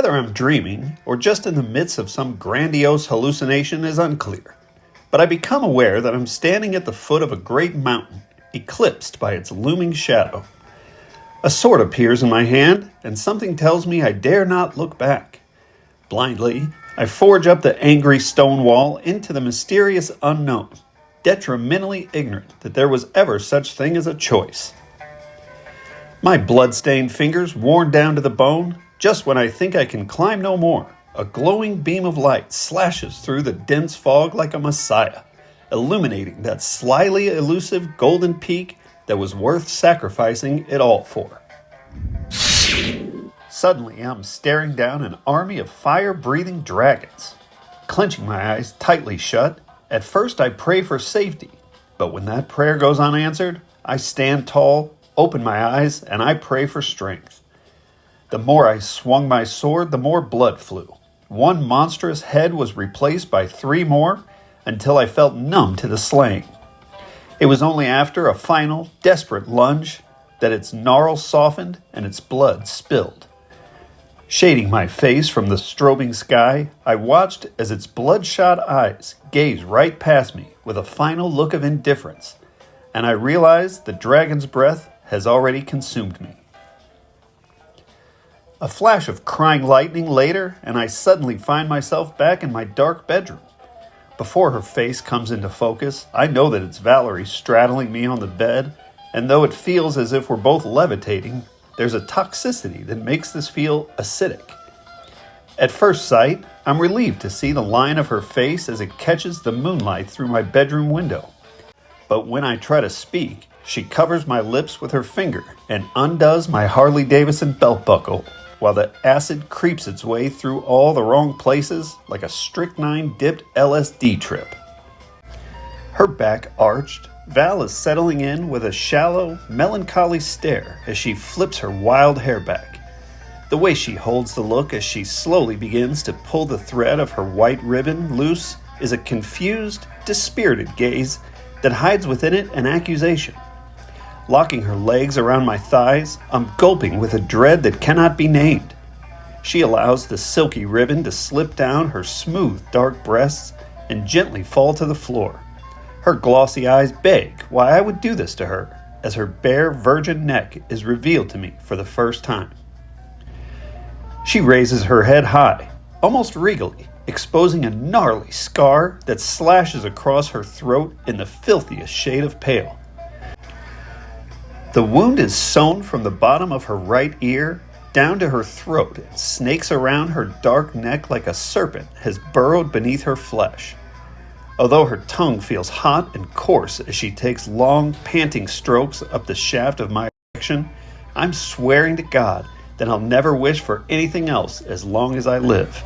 Whether I'm dreaming or just in the midst of some grandiose hallucination is unclear, but I become aware that I'm standing at the foot of a great mountain, eclipsed by its looming shadow. A sword appears in my hand, and something tells me I dare not look back. Blindly, I forge up the angry stone wall into the mysterious unknown, detrimentally ignorant that there was ever such thing as a choice. My blood-stained fingers worn down to the bone, just when I think I can climb no more, a glowing beam of light slashes through the dense fog like a messiah, illuminating that slyly elusive golden peak that was worth sacrificing it all for. Suddenly, I'm staring down an army of fire-breathing dragons. Clenching my eyes tightly shut, at first I pray for safety, but when that prayer goes unanswered, I stand tall, open my eyes, and I pray for strength. The more I swung my sword, the more blood flew. One monstrous head was replaced by 3 more, until I felt numb to the slaying. It was only after a final, desperate lunge that its gnarl softened and its blood spilled. Shading my face from the strobing sky, I watched as its bloodshot eyes gazed right past me with a final look of indifference, and I realized the dragon's breath has already consumed me. A flash of crying lightning later, and I suddenly find myself back in my dark bedroom. Before her face comes into focus, I know that it's Valerie straddling me on the bed, and though it feels as if we're both levitating, there's a toxicity that makes this feel acidic. At first sight, I'm relieved to see the line of her face as it catches the moonlight through my bedroom window. But when I try to speak, she covers my lips with her finger and undoes my Harley-Davidson belt buckle, while the acid creeps its way through all the wrong places like a strychnine-dipped LSD trip. Her back arched, Val is settling in with a shallow, melancholy stare as she flips her wild hair back. The way she holds the look as she slowly begins to pull the thread of her white ribbon loose is a confused, dispirited gaze that hides within it an accusation. Locking her legs around my thighs, I'm gulping with a dread that cannot be named. She allows the silky ribbon to slip down her smooth, dark breasts and gently fall to the floor. Her glossy eyes beg why I would do this to her, as her bare, virgin neck is revealed to me for the first time. She raises her head high, almost regally, exposing a gnarly scar that slashes across her throat in the filthiest shade of pale. The wound is sewn from the bottom of her right ear down to her throat and snakes around her dark neck like a serpent has burrowed beneath her flesh. Although her tongue feels hot and coarse as she takes long, panting strokes up the shaft of my erection, I'm swearing to God that I'll never wish for anything else as long as I live.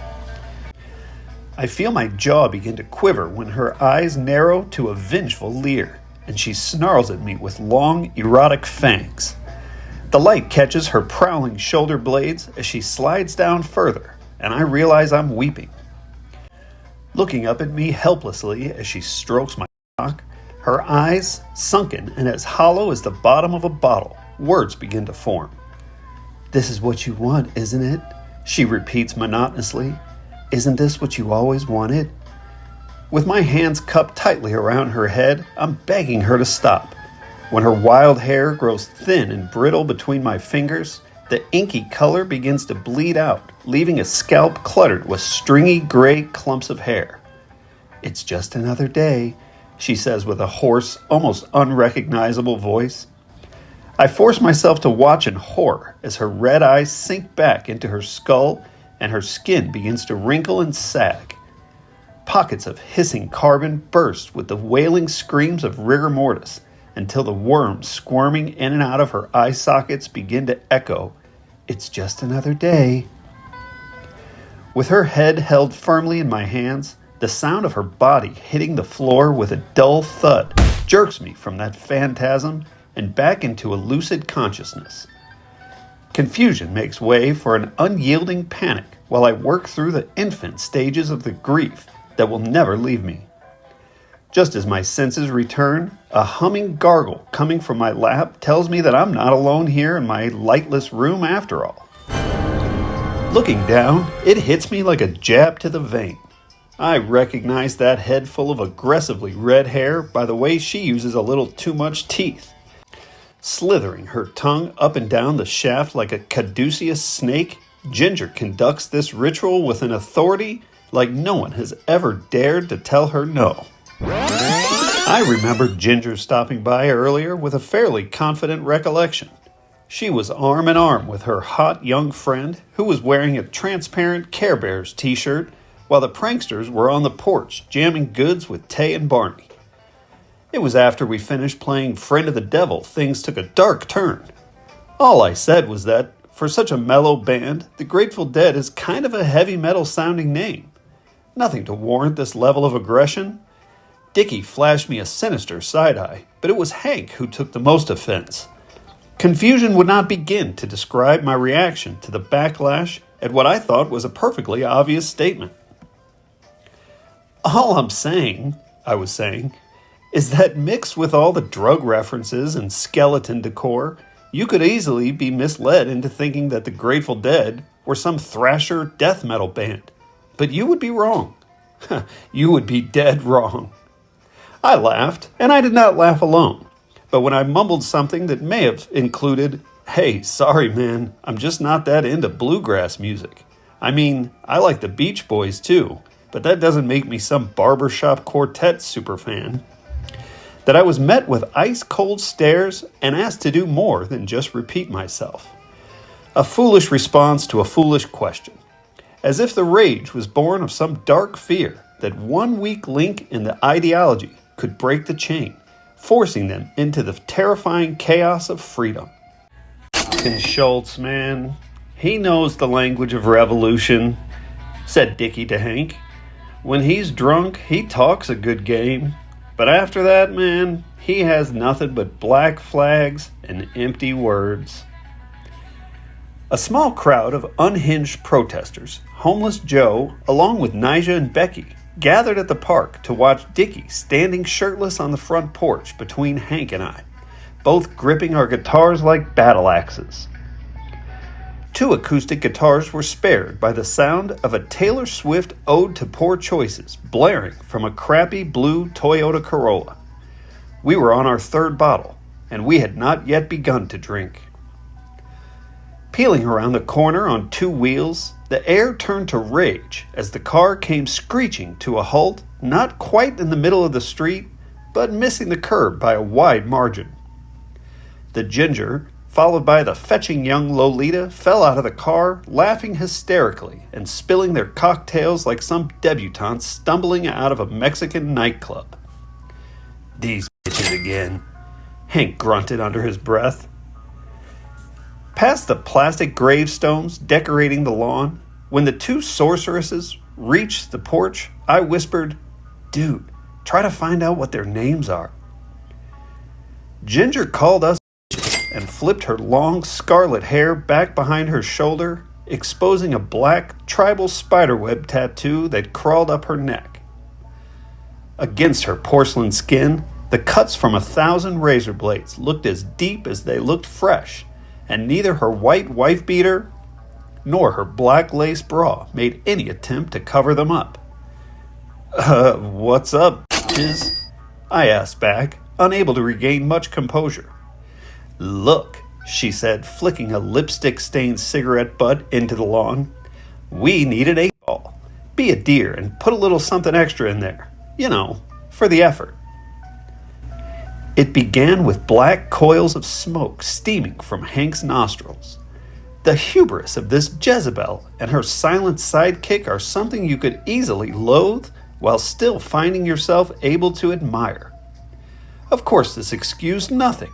I feel my jaw begin to quiver when her eyes narrow to a vengeful leer, and she snarls at me with long, erotic fangs. The light catches her prowling shoulder blades as she slides down further, and I realize I'm weeping. Looking up at me helplessly as she strokes my cock, her eyes, sunken and as hollow as the bottom of a bottle, words begin to form. "This is what you want, isn't it?" she repeats monotonously. "Isn't this what you always wanted?" With my hands cupped tightly around her head, I'm begging her to stop. When her wild hair grows thin and brittle between my fingers, the inky color begins to bleed out, leaving a scalp cluttered with stringy gray clumps of hair. "It's just another day," she says with a hoarse, almost unrecognizable voice. I force myself to watch in horror as her red eyes sink back into her skull and her skin begins to wrinkle and sag. Pockets of hissing carbon burst with the wailing screams of rigor mortis until the worms squirming in and out of her eye sockets begin to echo, "It's just another day." With her head held firmly in my hands, the sound of her body hitting the floor with a dull thud jerks me from that phantasm and back into a lucid consciousness. Confusion makes way for an unyielding panic while I work through the infant stages of the grief that will never leave me. Just as my senses return, a humming gargle coming from my lap tells me that I'm not alone here in my lightless room after all. Looking down, it hits me like a jab to the vein. I recognize that head full of aggressively red hair by the way she uses a little too much teeth. Slithering her tongue up and down the shaft like a caduceus snake, Ginger conducts this ritual with an authority like no one has ever dared to tell her no. I remember Ginger stopping by earlier with a fairly confident recollection. She was arm in arm with her hot young friend who was wearing a transparent Care Bears t-shirt while the pranksters were on the porch jamming goods with Tay and Barney. It was after we finished playing Friend of the Devil things took a dark turn. All I said was that, for such a mellow band, the Grateful Dead is kind of a heavy metal sounding name. Nothing to warrant this level of aggression. Dickie flashed me a sinister side-eye, but it was Hank who took the most offense. Confusion would not begin to describe my reaction to the backlash at what I thought was a perfectly obvious statement. All I'm saying, I was saying, is that mixed with all the drug references and skeleton decor, you could easily be misled into thinking that the Grateful Dead were some thrasher death metal band. But you would be wrong. You would be dead wrong. I laughed, and I did not laugh alone. But when I mumbled something that may have included, "Hey, sorry man, I'm just not that into bluegrass music. I mean, I like the Beach Boys too, but that doesn't make me some barbershop quartet superfan," that I was met with ice-cold stares and asked to do more than just repeat myself. A foolish response to a foolish question. As if the rage was born of some dark fear that one weak link in the ideology could break the chain, forcing them into the terrifying chaos of freedom. And Schultz, man, he knows the language of revolution, said Dickie to Hank. When he's drunk, he talks a good game. But after that, man, he has nothing but black flags and empty words. A small crowd of unhinged protesters, homeless Joe, along with Nigel and Becky, gathered at the park to watch Dickie standing shirtless on the front porch between Hank and I, both gripping our guitars like battle axes. 2 acoustic guitars were spared by the sound of a Taylor Swift ode to poor choices blaring from a crappy blue Toyota Corolla. We were on our 3rd bottle, and we had not yet begun to drink. Peeling around the corner on 2 wheels, the air turned to rage as the car came screeching to a halt, not quite in the middle of the street, but missing the curb by a wide margin. The Ginger, followed by the fetching young Lolita, fell out of the car, laughing hysterically and spilling their cocktails like some debutantes stumbling out of a Mexican nightclub. "These bitches again," Hank grunted under his breath. Past the plastic gravestones decorating the lawn, when the 2 sorceresses reached the porch, I whispered, "Dude, try to find out what their names are." Ginger called us and flipped her long scarlet hair back behind her shoulder, exposing a black tribal spiderweb tattoo that crawled up her neck. Against her porcelain skin, the cuts from 1,000 razor blades looked as deep as they looked fresh, and neither her white wife-beater nor her black lace bra made any attempt to cover them up. What's up, bitches?" I asked back, unable to regain much composure. "Look," she said, flicking a lipstick-stained cigarette butt into the lawn. "We need an 8-ball. Be a dear and put a little something extra in there. You know, for the effort." It began with black coils of smoke steaming from Hank's nostrils. The hubris of this Jezebel and her silent sidekick are something you could easily loathe while still finding yourself able to admire. Of course, this excused nothing.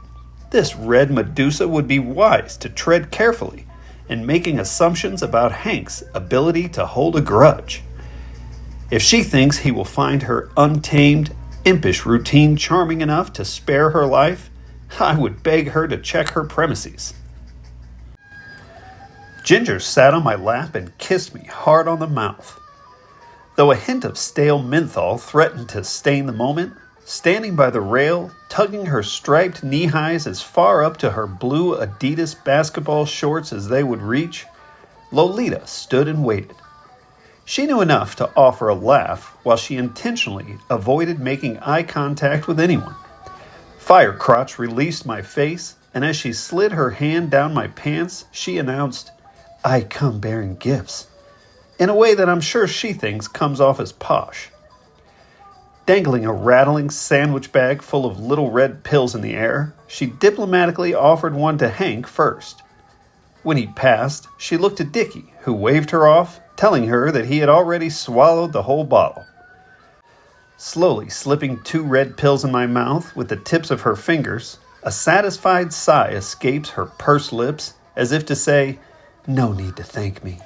This red Medusa would be wise to tread carefully in making assumptions about Hank's ability to hold a grudge. If she thinks he will find her untamed, impish routine charming enough to spare her life, I would beg her to check her premises. Ginger sat on my lap and kissed me hard on the mouth. Though a hint of stale menthol threatened to stain the moment, standing by the rail, tugging her striped knee-highs as far up to her blue Adidas basketball shorts as they would reach, Lolita stood and waited. She knew enough to offer a laugh while she intentionally avoided making eye contact with anyone. Firecrotch released my face, and as she slid her hand down my pants, she announced, "I come bearing gifts," in a way that I'm sure she thinks comes off as posh. Dangling a rattling sandwich bag full of little red pills in the air, she diplomatically offered one to Hank first. When he passed, she looked at Dickie, who waved her off, telling her that he had already swallowed the whole bottle. Slowly slipping 2 red pills in my mouth with the tips of her fingers, a satisfied sigh escapes her pursed lips as if to say, "No need to thank me."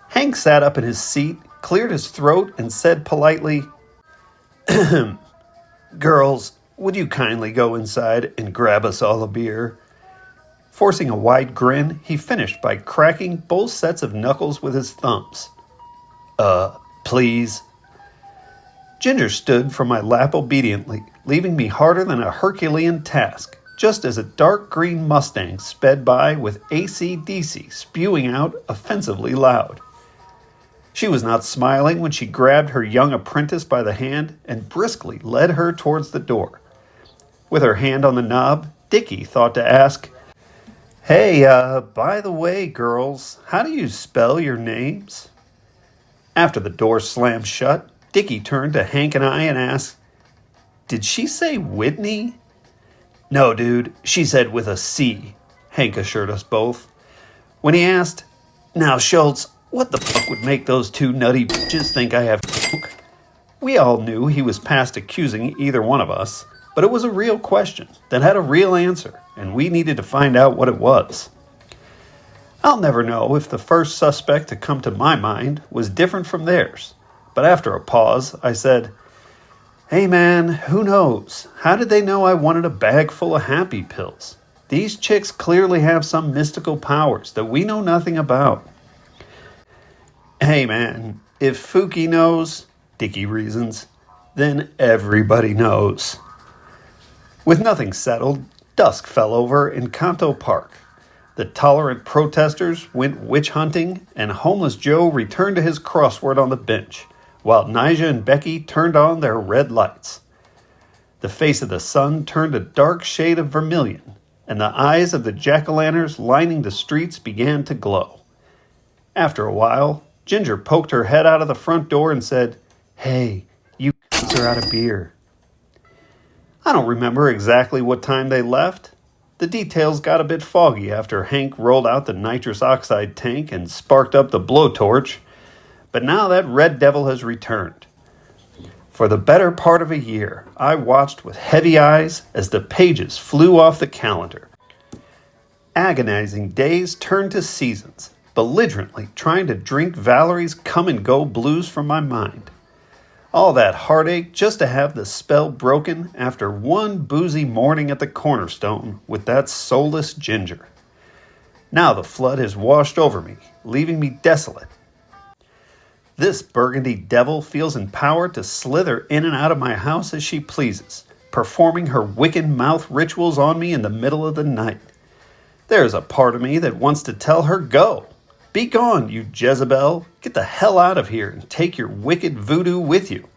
Hank sat up in his seat, cleared his throat, and said politely, "Girls, would you kindly go inside and grab us all a beer?" Forcing a wide grin, he finished by cracking both sets of knuckles with his thumbs. Please?" Ginger stood from my lap obediently, leaving me harder than a Herculean task, just as a dark green Mustang sped by with AC/DC spewing out offensively loud. She was not smiling when she grabbed her young apprentice by the hand and briskly led her towards the door. With her hand on the knob, Dickie thought to ask, "Hey, by the way, girls, how do you spell your names?" After the door slammed shut, Dickie turned to Hank and I and asked, "Did she say Whitney?" "No, dude, she said with a C," Hank assured us both. When he asked, "Now, Schultz, what the fuck would make those 2 nutty bitches think I have coke?" We all knew he was past accusing either one of us, but it was a real question that had a real answer, and we needed to find out what it was. I'll never know if the first suspect to come to my mind was different from theirs, but after a pause, I said, "Hey man, who knows? How did they know I wanted a bag full of happy pills? These chicks clearly have some mystical powers that we know nothing about." "Hey man, if Fouki knows," Dickie reasons, "then everybody knows." With nothing settled, dusk fell over in Kanto Park. The tolerant protesters went witch hunting, and Homeless Joe returned to his crossword on the bench, while Nigel and Becky turned on their red lights. The face of the sun turned a dark shade of vermilion, and the eyes of the jack-o'-lanterns lining the streets began to glow. After a while, Ginger poked her head out of the front door and said, "Hey, you c***s are out of beer." I don't remember exactly what time they left. The details got a bit foggy after Hank rolled out the nitrous oxide tank and sparked up the blowtorch, but now that red devil has returned. For the better part of a year, I watched with heavy eyes as the pages flew off the calendar. Agonizing days turned to seasons, belligerently trying to drink Valerie's come-and-go blues from my mind. All that heartache just to have the spell broken after one boozy morning at the Cornerstone with that soulless Ginger. Now the flood has washed over me, leaving me desolate. This burgundy devil feels empowered to slither in and out of my house as she pleases, performing her wicked mouth rituals on me in the middle of the night. There is a part of me that wants to tell her, "Go! Be gone, you Jezebel! Get the hell out of here and take your wicked voodoo with you."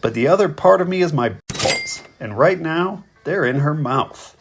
But the other part of me is my balls, and right now, they're in her mouth.